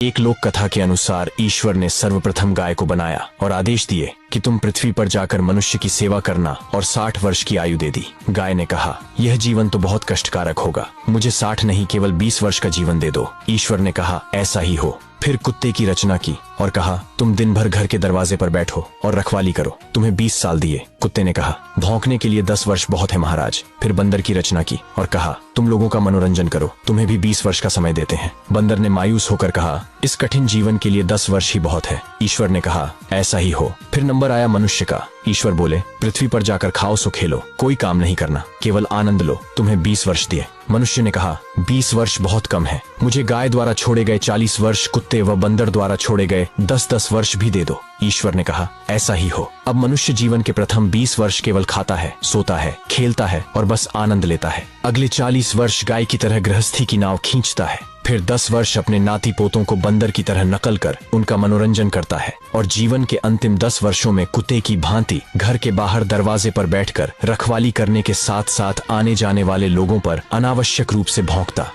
एक लोक कथा के अनुसार ईश्वर ने सर्वप्रथम गाय को बनाया और आदेश दिए कि तुम पृथ्वी पर जाकर मनुष्य की सेवा करना और 60 वर्ष की आयु दे दी। गाय ने कहा, यह जीवन तो बहुत कष्टकारक होगा, मुझे 60 नहीं केवल 20 वर्ष का जीवन दे दो। ईश्वर ने कहा, ऐसा ही हो। फिर कुत्ते की रचना की और कहा, तुम दिन भर घर के दरवाजे पर बैठो और रखवाली करो, तुम्हें 20 साल दिए। कुत्ते ने कहा, भौंकने के लिए 10 वर्ष बहुत है महाराज। फिर बंदर की रचना की और कहा, तुम लोगों का मनोरंजन करो, तुम्हें भी 20 वर्ष का समय देते हैं। बंदर ने मायूस होकर कहा, इस कठिन जीवन के लिए 10 वर्ष ही बहुत है। ईश्वर ने कहा, ऐसा ही हो। फिर नंबर आया मनुष्य का। ईश्वर बोले, पृथ्वी पर जाकर खाओ सो खेलो, कोई काम नहीं करना, केवल आनंद लो, तुम्हें 20 वर्ष दिए। मनुष्य ने कहा, 20 वर्ष बहुत कम है, मुझे गाय द्वारा छोड़े गए 40 वर्ष, कुत्ते व बंदर द्वारा छोड़े गए 10-10 वर्ष भी दे दो। ईश्वर ने कहा, ऐसा ही हो। अब मनुष्य जीवन के प्रथम 20 वर्ष केवल खाता है, सोता है, खेलता है और बस आनंद लेता है। अगले 40 वर्ष गाय की तरह गृहस्थी की नाव खींचता है। फिर 10 वर्ष अपने नाती पोतों को बंदर की तरह नकल कर उनका मनोरंजन करता है और जीवन के अंतिम 10 वर्षों में कुत्ते की भांति घर के बाहर दरवाजे पर बैठकर रखवाली करने के साथ साथ आने जाने वाले लोगों पर अनावश्यक रूप से भौंकता।